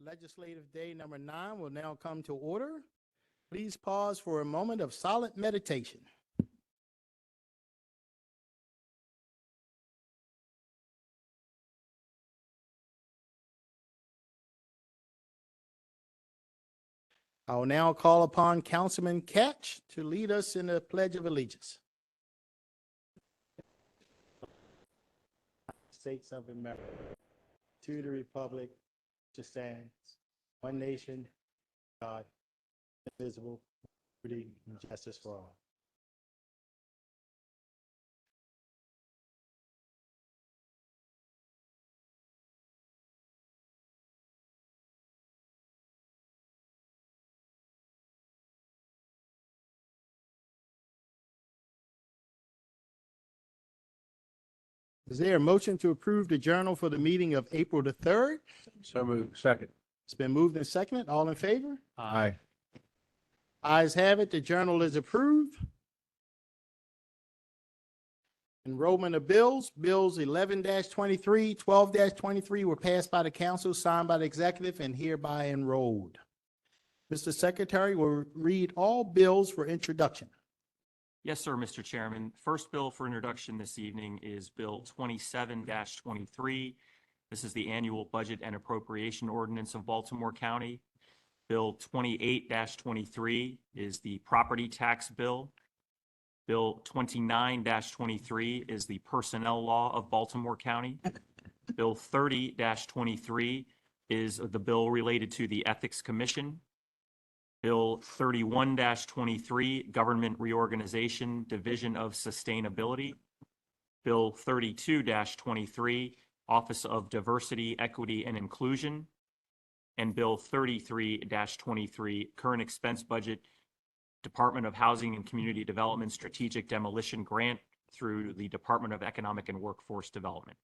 Legislative Day number 9 will now come to order. Please pause for a moment of silent meditation. I will now call upon Councilman Catch to lead us in the Pledge of Allegiance. States of America, to the republic, which stands, one nation, God, indivisible, liberty and justice for all. Is there a motion to approve the journal for the meeting of April the 3rd? So moved. Second. It's been moved and seconded. All in favor? Aye. Ayes have it. The journal is approved. Enrollment of bills. Bills 11-23, 12-23 were passed by the council, signed by the executive, and hereby enrolled. Mr. Secretary will read all bills for introduction. Yes, sir, Mr. Chairman. First bill for introduction this evening is Bill 27-23. This is the annual budget and appropriation ordinance of Baltimore County. Bill 28-23 is the property tax bill. Bill 29-23 is the personnel law of Baltimore County. Bill 30-23 is the bill related to the Ethics Commission. Bill 31-23, Government Reorganization, Division of Sustainability. Bill 32-23, Office of Diversity, Equity, and Inclusion. And Bill 33-23, Current Expense Budget, Department of Housing and Community Development Strategic Demolition Grant through the Department of Economic and Workforce Development.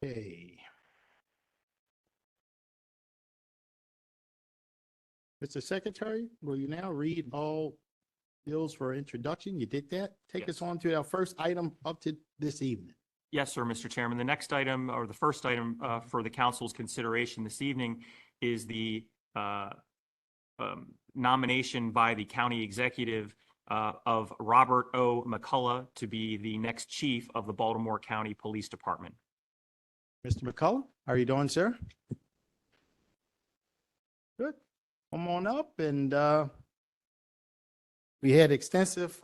Okay. Mr. Secretary, will you now read all bills for introduction? You did that. Take us Yes. on to our first item up to this evening. Yes, sir, Mr. Chairman. The next item, or the first item for the council's consideration this evening, is the nomination by the county executive of Robert O. McCullough to be the next chief of the Baltimore County Police Department. Mr. McCullough, how are you doing, sir? Good. Come on up. And we had extensive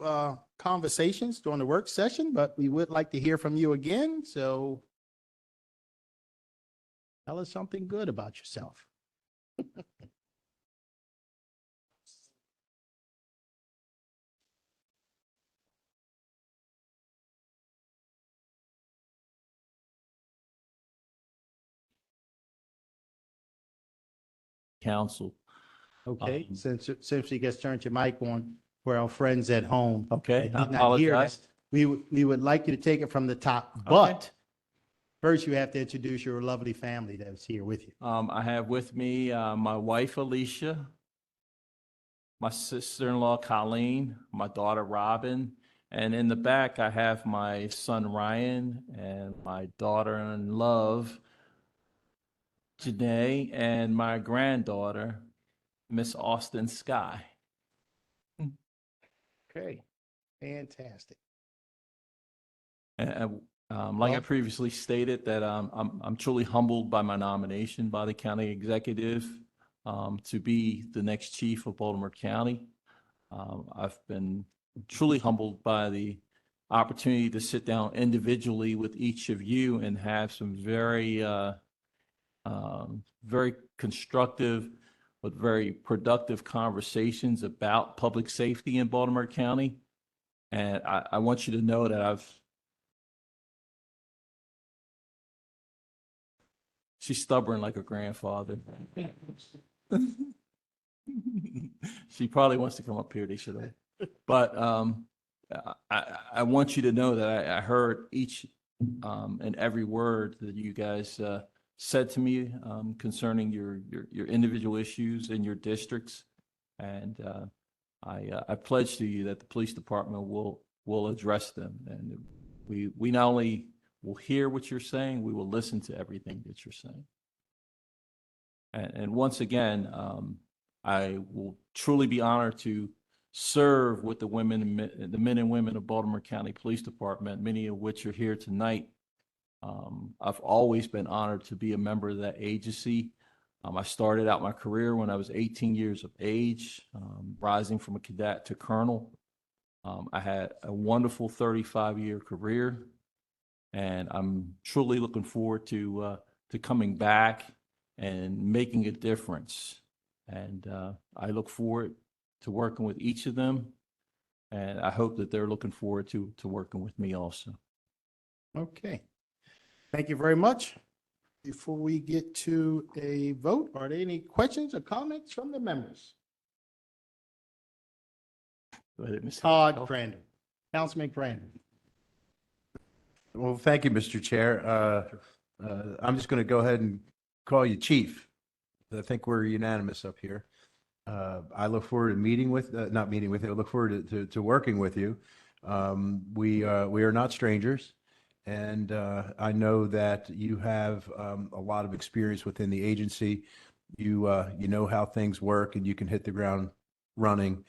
conversations during the work session, but we would like to hear from you again. So tell us something good about yourself. Council. Okay, since you just turned your mic on for our friends at home. Okay, that I did not hear apologize. that, we would like you to take it from the top, but first you have to introduce your lovely family that's here with you. I have with me my wife Alicia, my sister-in-law Colleen, my daughter Robin, and in the back I have my son Ryan and my daughter in love Janae and my granddaughter Miss Austin Sky. Okay, fantastic. And like I previously stated, that I'm truly humbled by my nomination by the county executive to be the next chief of Baltimore County. I've been truly humbled by the opportunity to sit down individually with each of you and have some very constructive but very productive conversations about public safety in Baltimore County. And I want you to know that she's stubborn like her grandfather. She probably wants to come up here. They should have. But I want you to know that I heard each and every word that you guys said to me concerning your individual issues in your districts. And I pledge to you that the police department will address them. And We not only will hear what you're saying, we will listen to everything that you're saying. And once again, I will truly be honored to serve with the the men and women of Baltimore County Police Department, many of which are here tonight. I've always been honored to be a member of that agency. I started out my career when I was 18 years of age, rising from a cadet to colonel. I had a wonderful 35-year career, and I'm truly looking forward to coming back and making a difference. And I look forward to working with each of them, and I hope that they're looking forward to working with me also. Okay. Thank you very much. Before we get to a vote, are there any questions or comments from the members? Go ahead, Mr. Todd Crandall, Councilman Crandall. Well, thank you, Mr. Chair. I'm just going to go ahead and call you chief. I think we're unanimous up here. I look forward to not meeting with you, I look forward to working with you. We are not strangers, and I know that you have a lot of experience within the agency. You know how things work, and you can hit the ground running.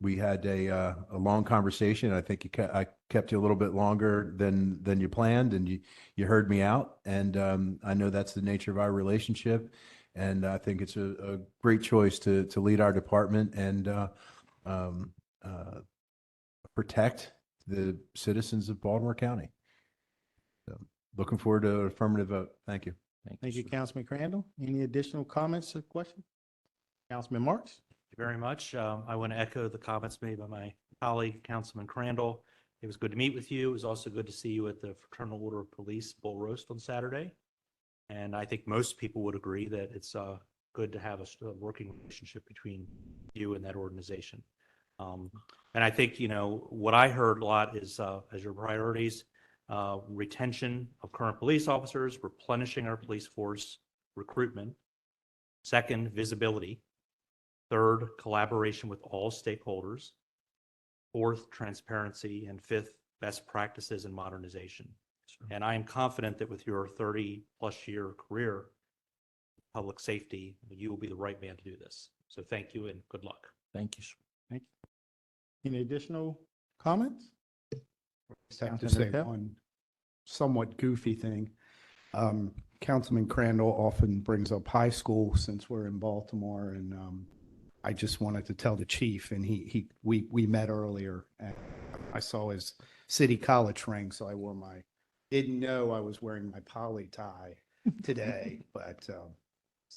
We had a long conversation. I think I kept you a little bit longer than you planned, and you heard me out. And I know that's the nature of our relationship. And I think it's a great choice to lead our department and protect the citizens of Baltimore County. So, looking forward to an affirmative vote. Thank you. Thank you, sir. Councilman Crandall. Any additional comments or questions? Councilman Marks? Thank you very much. I want to echo the comments made by my colleague, Councilman Crandall. It was good to meet with you. It was also good to see you at the Fraternal Order of Police Bull Roast on Saturday. And I think most people would agree that it's good to have a working relationship between you and that organization. And I think, what I heard a lot is as your priorities, retention of current police officers, replenishing our police force, recruitment. Second, visibility. Third, collaboration with all stakeholders. Fourth, transparency. And fifth, best practices and modernization. And I am confident that with your 30-plus year career, public safety, you will be the right man to do this. So thank you and good luck. Thank you, sir. Any additional comments? Just have to Councilman say Appel? one somewhat goofy thing. Councilman Crandall often brings up high school since we're in Baltimore, and I just wanted to tell the chief, and we met earlier, and I saw his city college ring, so I didn't know I was wearing my poly tie today, but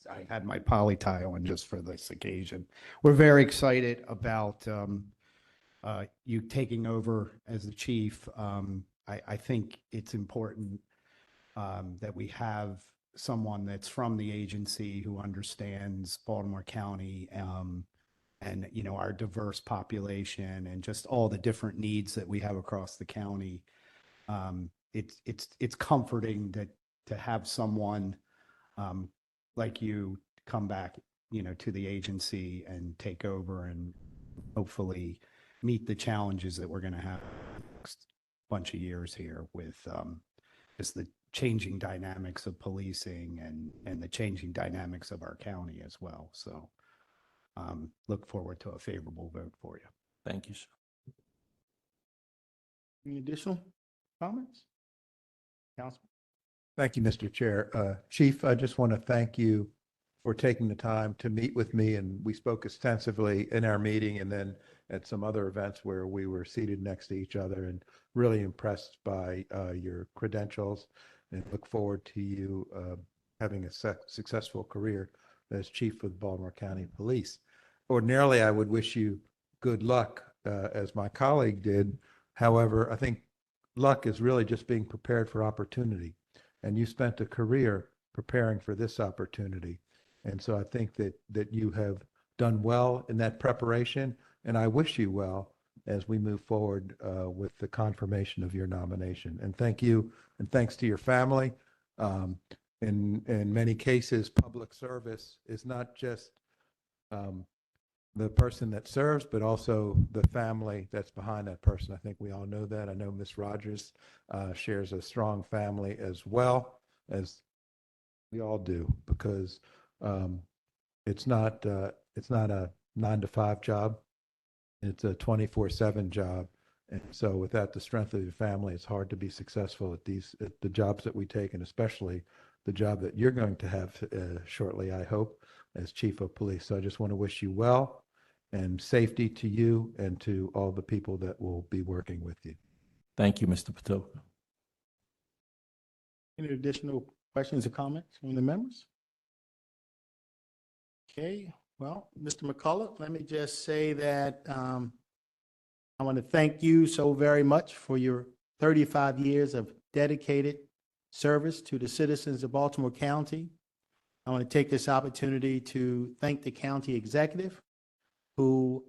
I had my poly tie on just for this occasion. We're very excited about you taking over as the chief. I think it's important that we have someone that's from the agency who understands Baltimore County and our diverse population and just all the different needs that we have across the county. It's comforting to have someone like you come back, to the agency and take over and hopefully meet the challenges that we're going to have next bunch of years here with just the changing dynamics of policing and the changing dynamics of our county as well. So look forward to a favorable vote for you. Thank you, sir. Any additional comments? Councilman? Thank you, Mr. Chair. Chief, I just want to thank you for taking the time to meet with me, and we spoke extensively in our meeting and then at some other events where we were seated next to each other, and really impressed by your credentials and look forward to you having a successful career as chief of Baltimore County Police. Ordinarily, I would wish you good luck, as my colleague did. However, I think luck is really just being prepared for opportunity. And you spent a career preparing for this opportunity. And so I think that you have done well in that preparation, and I wish you well as we move forward with the confirmation of your nomination. And thank you, and thanks to your family. In many cases, public service is not just the person that serves, but also the family that's behind that person. I think we all know that. I know Miss Rogers shares a strong family as well, as we all do, because it's not a 9 to 5 job. It's a 24/7 job. And so without the strength of your family, it's hard to be successful at the jobs that we take, and especially the job that you're going to have shortly, I hope, as chief of police. So I just want to wish you well and safety to you and to all the people that will be working with you. Thank you, Mr. Patoka. Any additional questions or comments from the members? Okay, well, Mr. McCullough, let me just say that I want to thank you so very much for your 35 years of dedicated service to the citizens of Baltimore County. I want to take this opportunity to thank the county executive who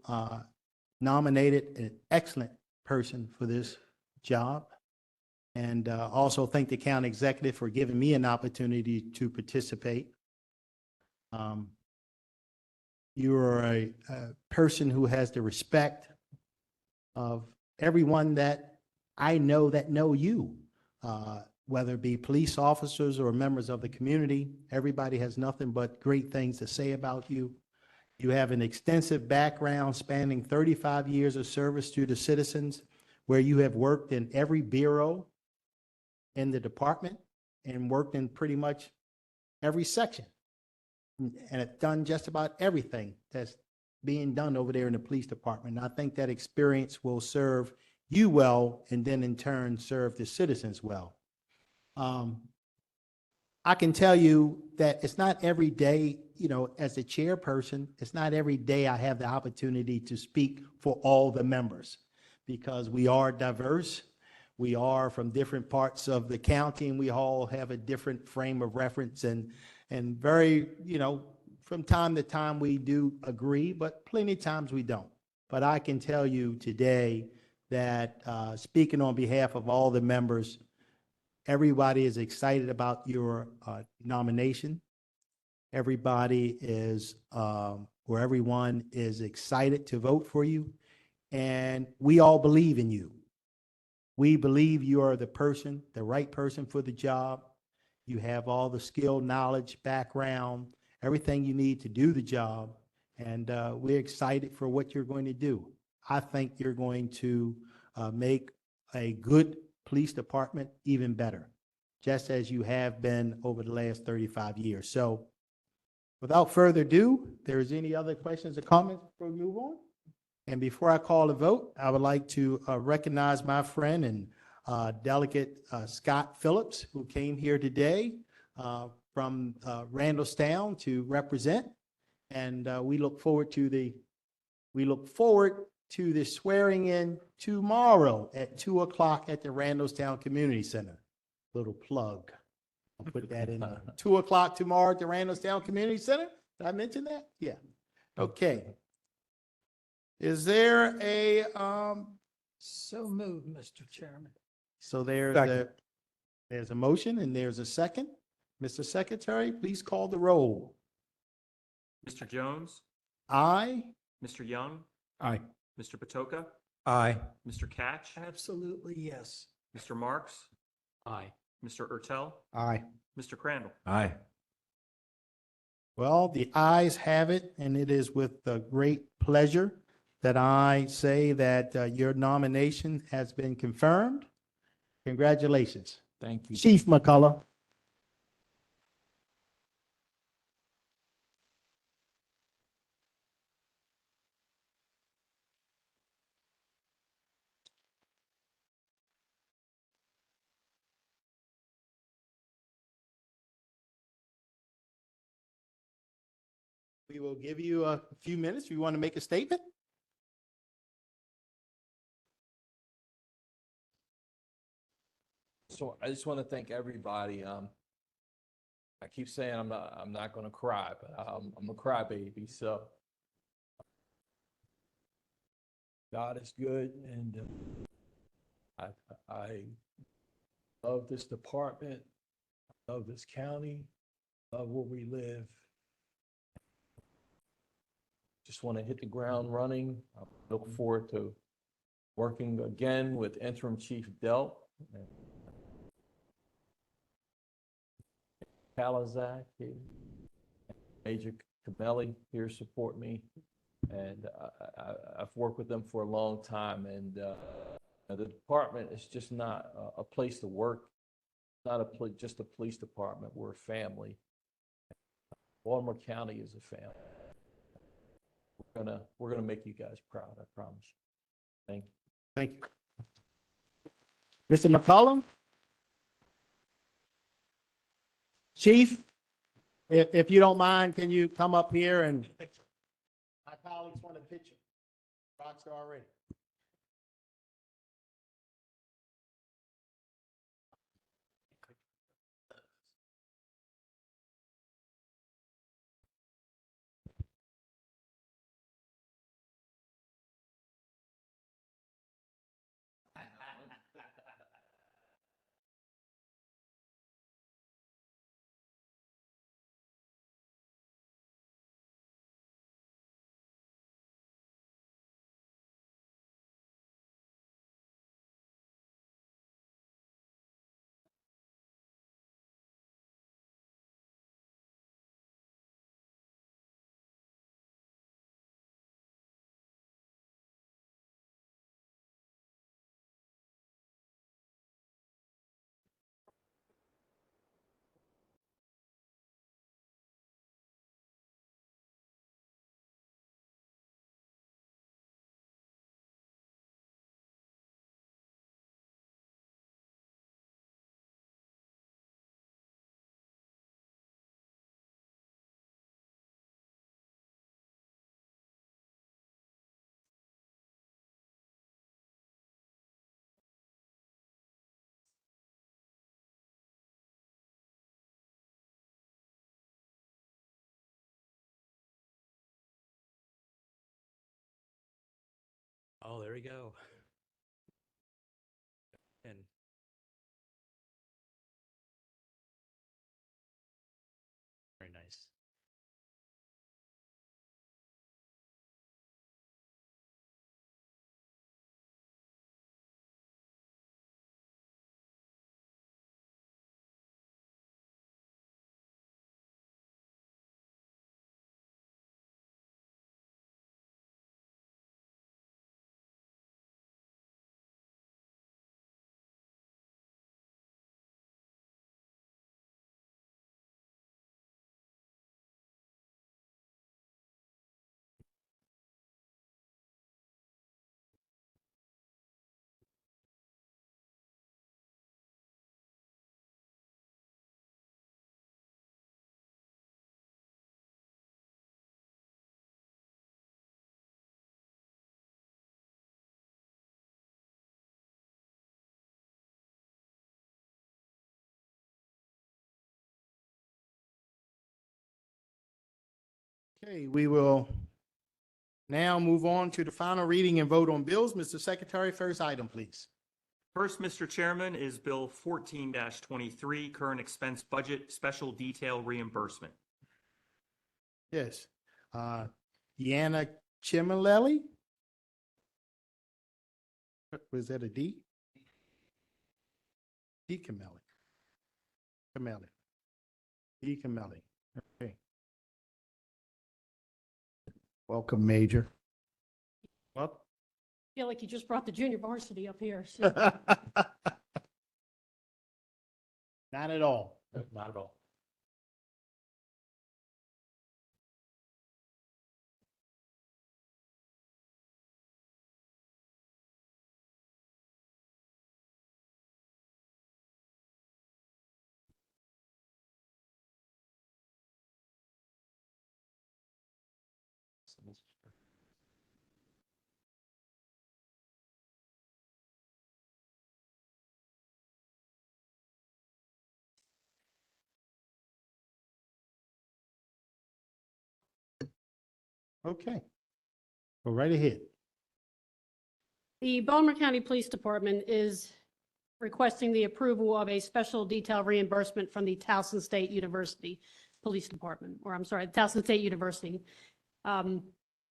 nominated an excellent person for this job. And also thank the county executive for giving me an opportunity to participate. You are a person who has the respect of everyone that I know that know you, whether it be police officers or members of the community. Everybody has nothing but great things to say about you. You have an extensive background spanning 35 years of service to the citizens, where you have worked in every bureau in the department and worked in pretty much every section. And have done just about everything that's being done over there in the police department. And I think that experience will serve you well, and then in turn serve the citizens well. I can tell you that it's not every day, as a chairperson, it's not every day I have the opportunity to speak for all the members, because we are diverse. We are from different parts of the county, and we all have a different frame of reference, and very, from time to time we do agree, but plenty of times we don't. But I can tell you today that speaking on behalf of all the members, everybody is excited about your nomination. Everybody is, or everyone is excited to vote for you. And we all believe in you. We believe you are the right person for the job. You have all the skill, knowledge, background, everything you need to do the job. And we're excited for what you're going to do. I think you're going to make a good police department even better, just as you have been over the last 35 years. So without further ado, there's any other questions or comments before we move on? And before I call a vote, I would like to recognize my friend and Delegate Scott Phillips, who came here today from Randallstown to represent. And we look forward to the swearing in tomorrow at 2:00 at the Randallstown Community Center. Little plug. I'll put that in. 2:00 tomorrow at the Randallstown Community Center. Did I mention that? Yeah. Okay. Is there a, So moved, Mr. Chairman. so there's a motion and there's a second. Mr. Secretary, please call the roll. Mr. Jones, Aye. Mr. Young, Aye. Mr. Patoka, Aye. Mr. Catch, Absolutely, yes. Mr. Marks, Aye. Mr. Ertel, Aye. Mr. Crandall. Aye. Well, the ayes have it, and it is with great pleasure that I say that your nomination has been confirmed. Congratulations. Thank you. Chief McCullough. We will give you a few minutes if you want to make a statement. So I just want to thank everybody. I keep saying I'm not going to cry, but I'm a crybaby. So God is good, and I love this department, love this county, love where we live. just want to hit the ground running. I look forward to working again with Interim Chief Delt. Kalazak, Major Camelli here support me. And I've worked with them for a long time, and the department is just not a place to work. Not just a police department. We're a family. Baltimore County is a family. We're gonna make you guys proud. I promise. Thank you. Thank you. Mr. McCollum? Chief, if you don't mind, can you come up here and my colleagues want a picture? Rockstar already. Oh, there we go. And very nice. Okay, we will now move on to the final reading and vote on bills. Mr. Secretary, first item, please. First, Mr. Chairman, is Bill 14-23, Current Expense Budget Special Detail Reimbursement. Yes. Deanna Chimalelli? Was that a D? D. Camelli. Camelli. D. Camelli. Okay. Welcome, Major. Well. Feel like you just brought the junior varsity up here. So Not at all. Not at all. Okay. Go right ahead. the Baltimore County Police Department is requesting the approval of a special detail reimbursement from the Towson State University Police Department, or I'm sorry, Towson State University.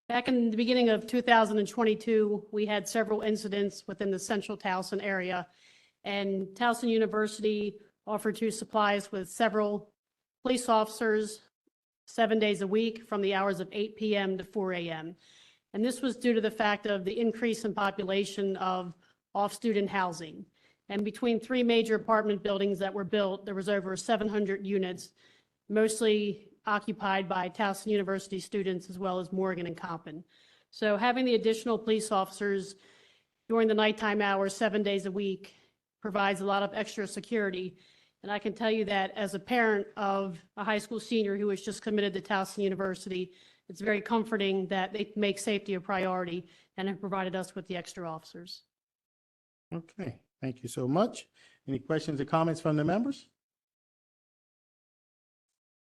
Back in the beginning of 2022, we had several incidents within the central Towson area. And Towson University offered to supply us with several police officers 7 days a week from the hours of 8 p.m. to 4 a.m. And this was due to the fact of the increase in population of off-student housing. And between three major apartment buildings that were built, there was over 700 units, mostly occupied by Towson University students as well as Morgan and Compton. So having the additional police officers during the nighttime hours, 7 days a week, provides a lot of extra security. And I can tell you that as a parent of a high school senior who was just committed to Towson University, it's very comforting that they make safety a priority and have provided us with the extra officers. Okay, thank you so much. Any questions or comments from the members?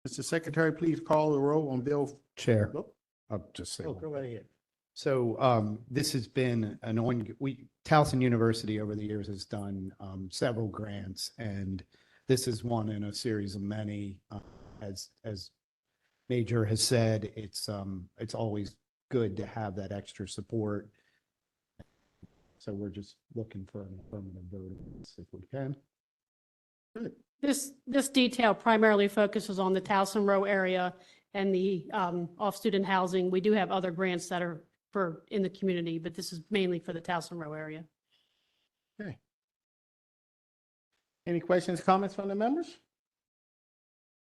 Mr. Secretary, please call the roll on Bill. Chair, Oh, I'll just say. oh, one go right ahead. So this has been an Towson University over the years has done several grants, and this is one in a series of many. As Major has said, it's always good to have that extra support. So we're just looking for an affirmative vote on this if we can. This detail primarily focuses on the Towson Row area and the off-student housing. We do have other grants that are in the community, but this is mainly for the Towson Row area. Okay. Any questions, comments from the members?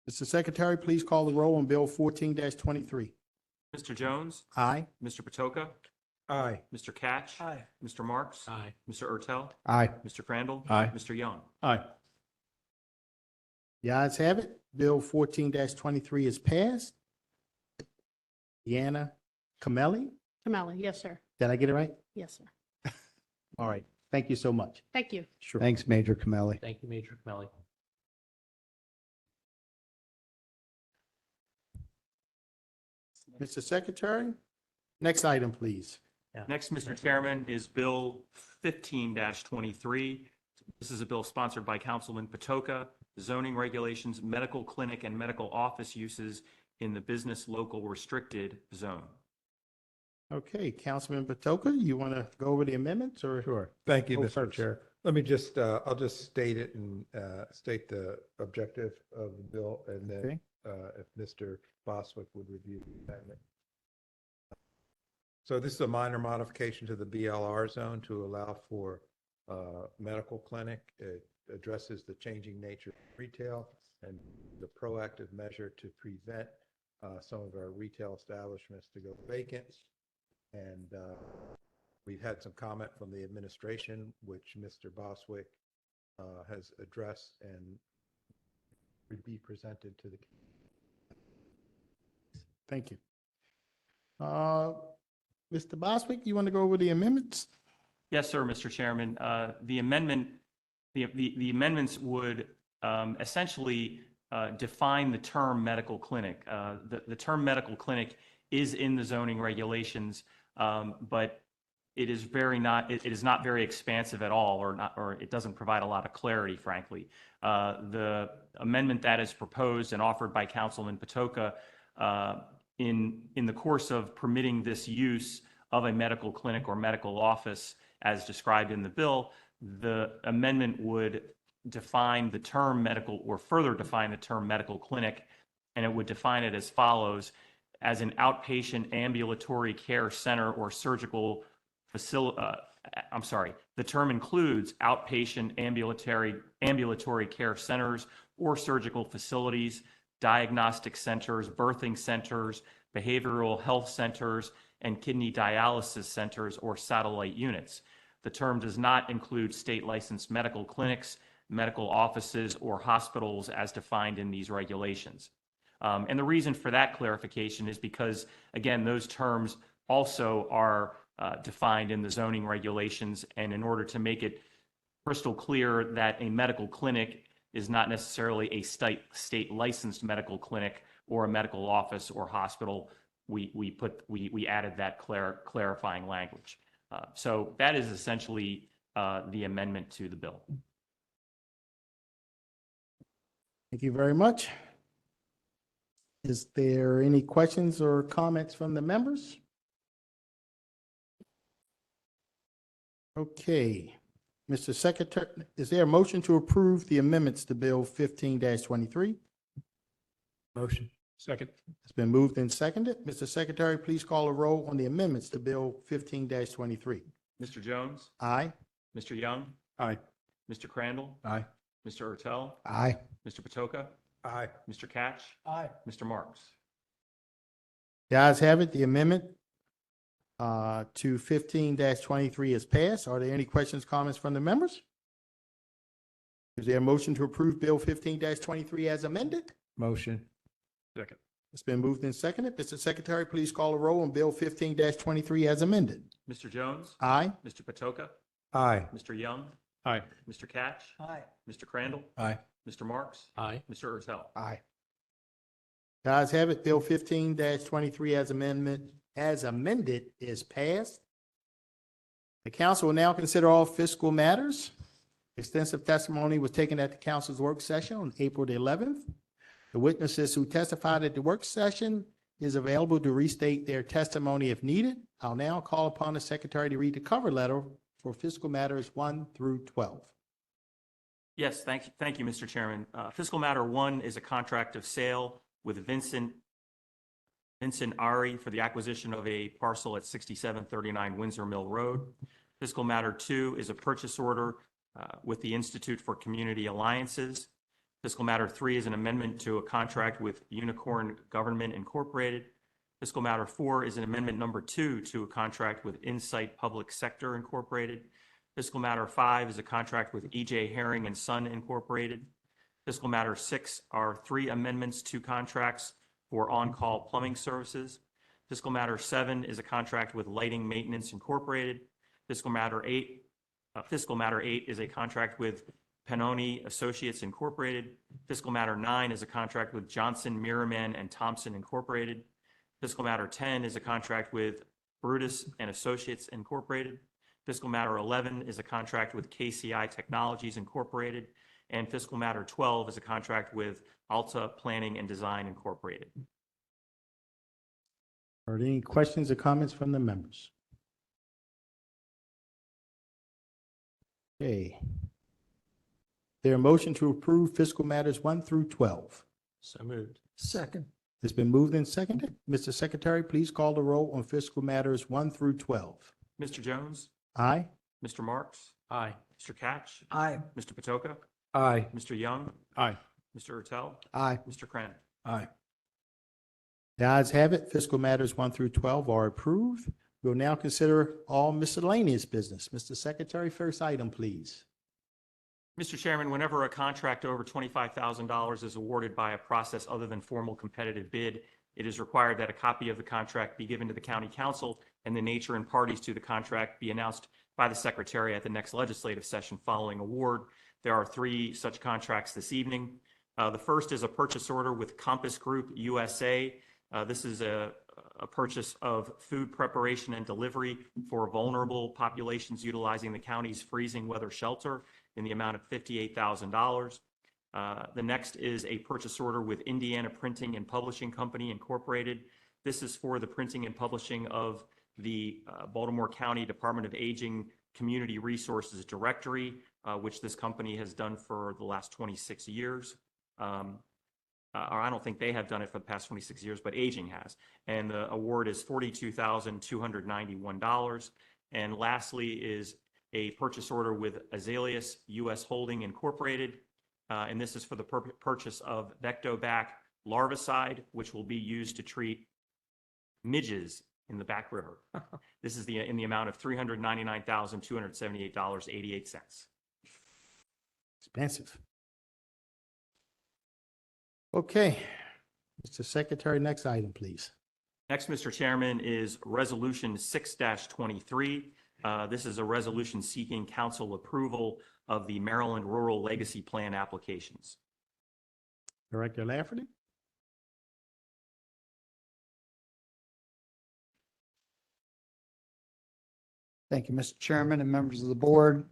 Mr. Secretary, please call the roll on Bill 14-23. Mr. Jones? Aye. Mr. Patoka? Aye. Mr. Catch? Aye. Mr. Marks? Aye. Mr. Ertel? Aye. Mr. Crandall? Aye. Mr. Young? Aye. The ayes have it. Bill 14-23 is passed. Deanna Kameli, Kamala, yes, sir. did I get it right? Yes, sir. All right, thank you so much. Thank you. Sure. Thanks, Major Camelli. Thank you, Major Camelli. Mr. Secretary, next item, please. Next, Mr. Chairman, is Bill 15-23. This is a bill sponsored by Councilman Patoka, zoning regulations, medical clinic and medical office uses in the business local restricted zone. Okay, Councilman Patoka, you want to go over the amendments or? Sure. Thank you, Go Mr. first. Chair. Let me just, I'll just state it and state the objective of the bill, and Okay. then if Mr. Boswick would review the amendment. So this is a minor modification to the BLR zone to allow for medical clinic. It addresses the changing nature of retail and the proactive measure to prevent some of our retail establishments to go vacant. And we've had some comment from the administration, which Mr. Boswick has addressed and would be presented to the. Thank you. Mr. Boswick, you want to go over the amendments? Yes, sir, Mr. Chairman. The amendments would essentially define the term medical clinic. The term medical clinic is in the zoning regulations, but it is not very expansive at all, or it doesn't provide a lot of clarity, frankly. The amendment that is proposed and offered by Councilman Patoka in the course of permitting this use of a medical clinic or medical office as described in the bill, the amendment would define the term medical, or further define the term medical clinic, and it would define it as follows: as an outpatient ambulatory care center or surgical facility. The term includes outpatient ambulatory care centers or surgical facilities, diagnostic centers, birthing centers, behavioral health centers, and kidney dialysis centers or satellite units. The term does not include state licensed medical clinics, medical offices, or hospitals as defined in these regulations. And the reason for that clarification is because, again, those terms also are defined in the zoning regulations. And in order to make it crystal clear that a medical clinic is not necessarily a state licensed medical clinic or a medical office or hospital, we added that clarifying language. So that is essentially the amendment to the bill. Thank you very much. Is there any questions or comments from the members? Okay, Mr. Secretary, is there a motion to approve the amendments to Bill 15-23? Motion. Second. It's been moved and seconded. Mr. Secretary, please call a roll on the amendments to Bill 15-23. Mr. Jones, Aye. Mr. Young, Aye. Mr. Crandall, Aye. Mr. Ertel, Aye. Mr. Patoka, Aye. Mr. Catch, Aye. Mr. Marks. The ayes have it. The amendment to 15-23 is passed. Are there any questions, comments from the members? Is there a motion to approve Bill 15-23 as amended? Motion. Second. It's been moved and seconded. Mr. Secretary, please call a roll on Bill 15-23 as amended. Mr. Jones, Aye. Mr. Patoka, Aye. Mr. Young, Aye. Mr. Catch, Aye. Mr. Crandall, Aye. Mr. Marks, Aye. Mr. Ertel. Aye. The ayes have it. Bill 15-23 as amended is passed. The council will now consider all fiscal matters. Extensive testimony was taken at the council's work session on April the 11th. The witnesses who testified at the work session is available to restate their testimony if needed. I'll now call upon the secretary to read the cover letter for fiscal matters 1 through 12. Yes, thank you, Mr. Chairman. Fiscal Matter 1 is a contract of sale with Vincent Ari for the acquisition of a parcel at 6739 Windsor Mill Road. Fiscal Matter 2 is a purchase order with the Institute for Community Alliances. Fiscal Matter 3 is an amendment to a contract with Unicorn Government Incorporated. Fiscal Matter 4 is an amendment number 2 to a contract with Insight Public Sector Incorporated. Fiscal Matter 5 is a contract with E.J. Herring and Son Incorporated. Fiscal Matter 6 are 3 amendments to contracts for on-call plumbing services. Fiscal Matter 7 is a contract with Lighting Maintenance Incorporated. Fiscal Matter 8 is a contract with Pennoni Associates Incorporated. Fiscal Matter 9 is a contract with Johnson, Merriman, and Thompson Incorporated. Fiscal Matter 10 is a contract with Brutus and Associates Incorporated. Fiscal Matter 11 is a contract with KCI Technologies Incorporated. And Fiscal Matter 12 is a contract with Alta Planning and Design Incorporated. Are there any questions or comments from the members? Okay. There a motion to approve fiscal matters 1 through 12? So moved. Second. It's been moved and seconded. Mr. Secretary, please call the roll on fiscal matters 1 through 12. Mr. Jones, Aye. Mr. Marks, Aye. Mr. Catch, Aye. Mr. Patoka, Aye. Mr. Young, Aye. Mr. Ertel, Aye. Mr. Crandall. Aye. The ayes have it. Fiscal matters 1 through 12 are approved. We'll now consider all miscellaneous business. Mr. Secretary, first item, please. Mr. Chairman, whenever a contract over $25,000 is awarded by a process other than formal competitive bid, it is required that a copy of the contract be given to the county council and the nature and parties to the contract be announced by the secretary at the next legislative session following award. There are 3 such contracts this evening. The first is a purchase order with Compass Group USA. This is a purchase of food preparation and delivery for vulnerable populations utilizing the county's freezing weather shelter in the amount of $58,000. The next is a purchase order with Indiana Printing and Publishing Company Incorporated. This is for the printing and publishing of the Baltimore County Department of Aging Community Resources Directory, which this company has done for the last 26 years. Or I don't think they have done it for the past 26 years, but Aging has. And the award is $42,291. And lastly is a purchase order with Azaleas U.S. Holding Incorporated. And this is for the purchase of Vectobac larvicide, which will be used to treat midges in the Back River. This is in the amount of $399,278.88. Expensive. Okay. Mr. Secretary, next item, please. Next, Mr. Chairman, is Resolution 6-23. This is a resolution seeking council approval of the Maryland Rural Legacy Plan applications. Director Lafferty? Thank you, Mr. Chairman and members of the board,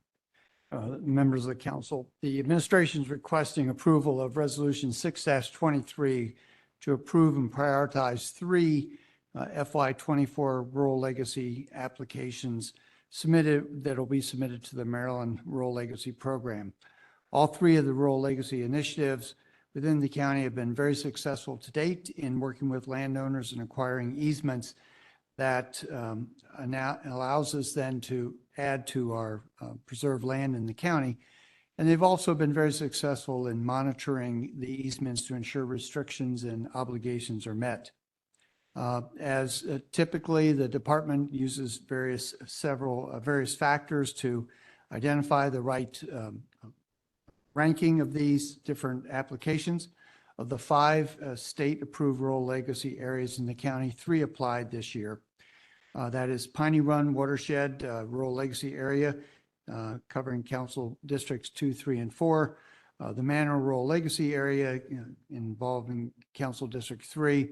members of the council. The administration is requesting approval of Resolution 6-23 to approve and prioritize 3 FY24 rural legacy applications that'll be submitted to the Maryland Rural Legacy Program. All three of the Rural Legacy initiatives within the county have been very successful to date in working with landowners and acquiring easements that now allows us then to add to our preserved land in the county. And they've also been very successful in monitoring the easements to ensure restrictions and obligations are met. As typically, the department uses various factors to identify the right ranking of these different applications. Of the 5 state-approved rural legacy areas in the county, 3 applied this year. That is Piney Run Watershed Rural Legacy Area, covering council districts 2, 3, and 4. The Manor Rural Legacy Area involving council district 3,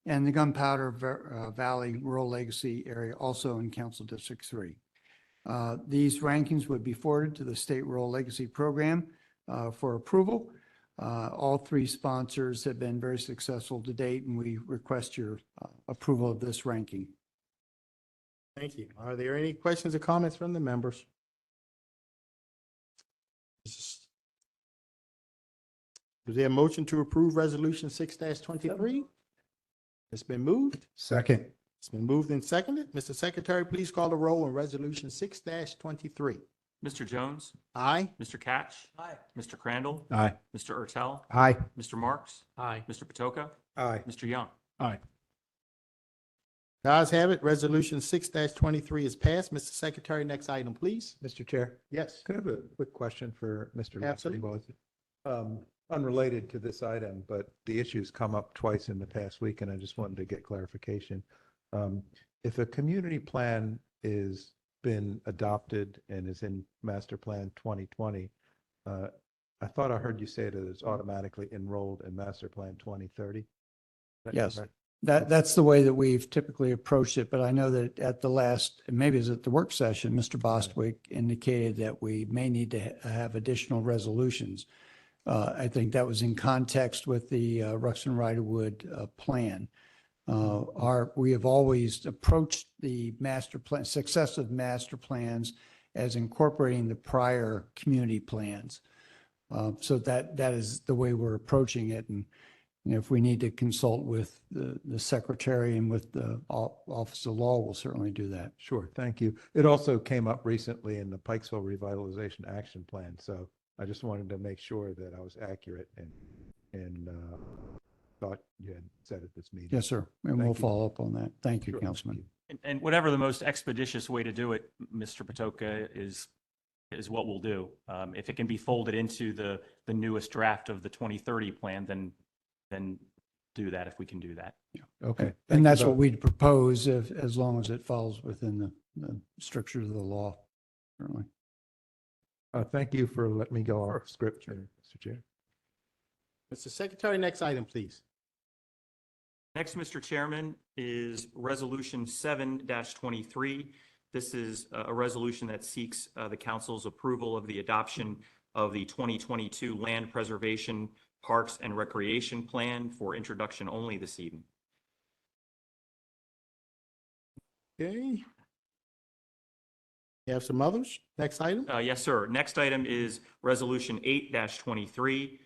and the Gunpowder Valley Rural Legacy Area also in council district 3. These rankings would be forwarded to the State Rural Legacy Program for approval. All 3 sponsors have been very successful to date, and we request your approval of this ranking. Thank you. Are there any questions or comments from the members? Is there a motion to approve Resolution 6-23? It's been moved. Second. It's been moved and seconded. Mr. Secretary, please call the roll on Resolution 6-23. Mr. Jones, Aye. Mr. Catch. Aye. Mr. Crandall, Aye. Mr. Ertel, Aye. Mr. Marks, Aye. Mr. Patoka, Aye. Mr. Young. Aye. The ayes have it. Resolution 6-23 is passed. Mr. Secretary, next item, please. Mr. Chair, Yes. could I have a quick question for Mr. Lafferty? Absolutely. Unrelated to this item, but the issue's come up twice in the past week, and I just wanted to get clarification. If a community plan is been adopted and is in Master Plan 2020, I thought I heard you say that it's automatically enrolled in Master Plan 2030. Is that Yes. correct? That's the way that we've typically approached it, but I know that at the last, maybe it was at the work session, Mr. Bostwick indicated that we may need to have additional resolutions. I think that was in context with the Ruxton Riderwood plan. We have always approached the master plan, successive master plans as incorporating the prior community plans. So that is the way we're approaching it. And if we need to consult with the secretary and with the Office of Law, we'll certainly do that. Sure, thank you. It also came up recently in the Pikesville Revitalization Action Plan, so I just wanted to make sure that I was accurate and thought you had said at this meeting. Yes, sir. And Thank we'll you. follow up on that. Thank you, Sure, Councilman. thank And whatever the most expeditious way to do it, Mr. Patoka, is what we'll do. If it can be folded into the newest draft of the 2030 plan, then do that if we can do that. Okay. Thank And you that's what both. we'd propose as long as it falls within the strictures of the law, certainly. Thank you for letting me go off script, Mr. Chair. Mr. Secretary, next item, please. Next, Mr. Chairman, is Resolution 7-23. This is a resolution that seeks the council's approval of the adoption of the 2022 Land Preservation, Parks, and Recreation Plan for introduction only this evening. Okay. You have some others? Next item? Yes, sir. Next item is Resolution 8-23.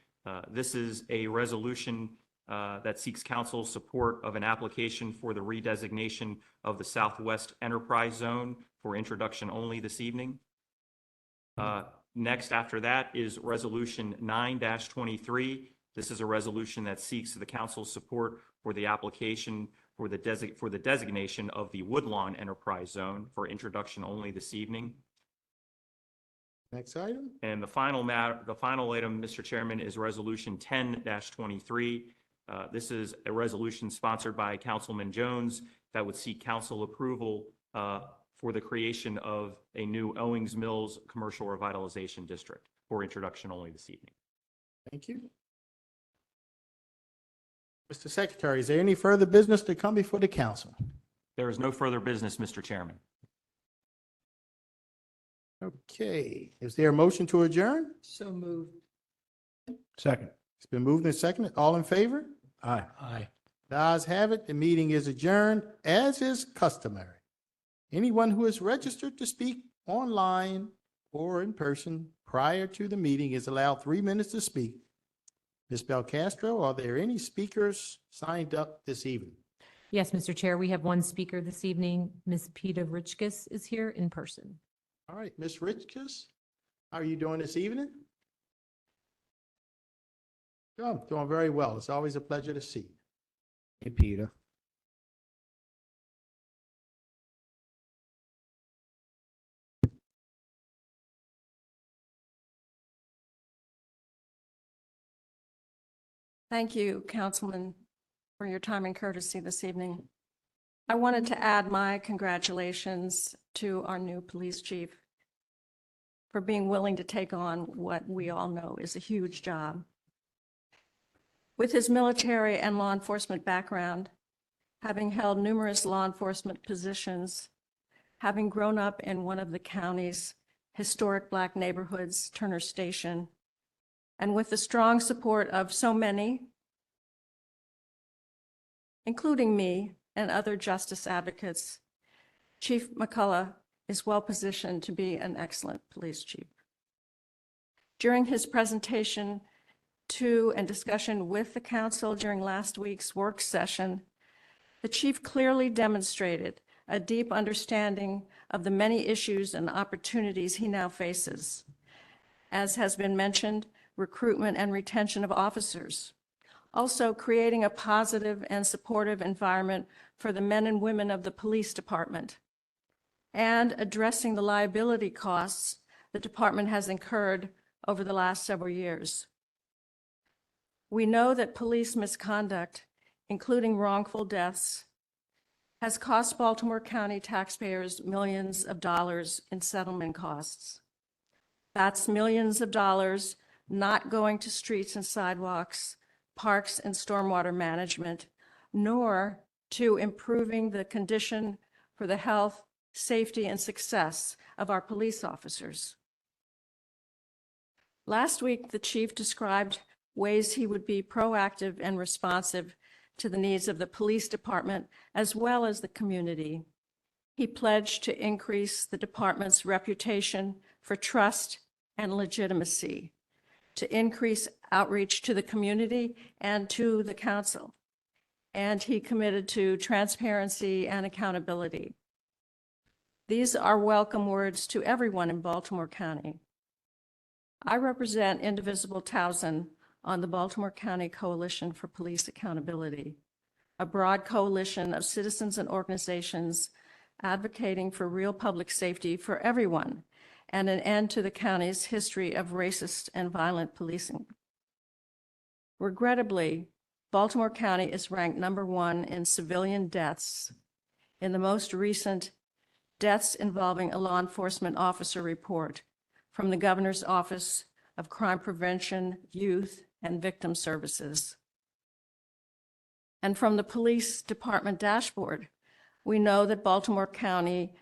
This is a resolution that seeks council support of an application for the redesignation of the Southwest Enterprise Zone for introduction only this evening. Next after that is Resolution 9-23. This is a resolution that seeks the council's support for the application for the designation of the Woodlawn Enterprise Zone for introduction only this evening. Next item? And the final item, Mr. Chairman, is Resolution 10-23. This is a resolution sponsored by Councilman Jones that would seek council approval for the creation of a new Owings Mills Commercial Revitalization District for introduction only this evening. Thank you. Mr. Secretary, is there any further business to come before the council? There is no further business, Mr. Chairman. Okay, is there a motion to adjourn? So moved. Second. It's been moved and seconded. All in favor? Aye. Aye. The ayes have it. The meeting is adjourned as is customary. Anyone who is registered to speak online or in person prior to the meeting is allowed 3 minutes to speak. Ms. Belcastro, are there any speakers signed up this evening? Yes, Mr. Chair, we have one speaker this evening. Ms. Peta Richkis is here in person. All right, Ms. Richkis, how are you doing this evening? Oh, I'm doing very well. It's always a pleasure to see you. Hey, Peter. Thank you, Councilman, for your time and courtesy this evening. I wanted to add my congratulations to our new police chief for being willing to take on what we all know is a huge job. With his military and law enforcement background, having held numerous law enforcement positions, having grown up in one of the county's historic Black neighborhoods, Turner Station, and with the strong support of so many, including me and other justice advocates, Chief McCullough is well positioned to be an excellent police chief. During his presentation to and discussion with the council during last week's work session, the chief clearly demonstrated a deep understanding of the many issues and opportunities he now faces. As has been mentioned, recruitment and retention of officers, also creating a positive and supportive environment for the men and women of the police department, and addressing the liability costs the department has incurred over the last several years. We know that police misconduct, including wrongful deaths, has cost Baltimore County taxpayers millions of dollars in settlement costs. That's millions of dollars not going to streets and sidewalks, parks and stormwater management, nor to improving the condition for the health, safety, and success of our police officers. Last week, the chief described ways he would be proactive and responsive to the needs of the police department as well as the community. He pledged to increase the department's reputation for trust and legitimacy, to increase outreach to the community and to the council. And he committed to transparency and accountability. These are welcome words to everyone in Baltimore County. I represent Indivisible Towson on the Baltimore County Coalition for Police Accountability, a broad coalition of citizens and organizations advocating for real public safety for everyone and an end to the county's history of racist and violent policing. Regrettably, Baltimore County is ranked #1 in civilian deaths in the most recent Deaths Involving a Law Enforcement Officer report from the Governor's Office of Crime Prevention, Youth, and Victim Services. And from the Police Department dashboard, we know that Baltimore County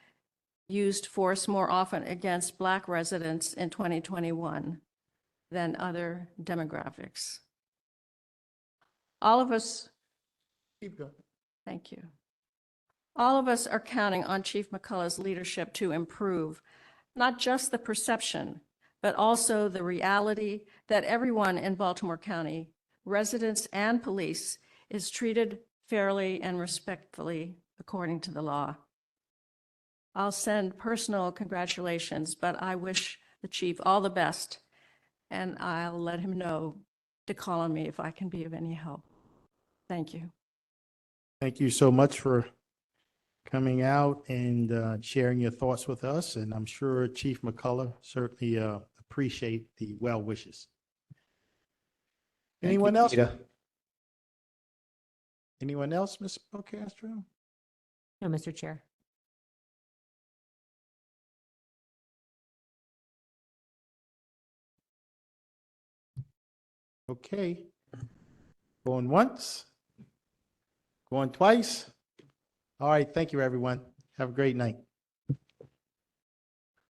used force more often against Black residents in 2021 than other demographics. All of us, Keep going. thank you. All of us are counting on Chief McCullough's leadership to improve not just the perception, but also the reality that everyone in Baltimore County, residents and police, is treated fairly and respectfully according to the law. I'll send personal congratulations, but I wish the chief all the best, and I'll let him know to call on me if I can be of any help. Thank you. Thank you so much for coming out and sharing your thoughts with us. And I'm sure Chief McCullough certainly appreciate the well wishes. Anyone else? Anyone else, Ms. Belcastro? No, Mr. Chair. Okay. Going once? Going twice? All right. Thank you, everyone. Have a great night.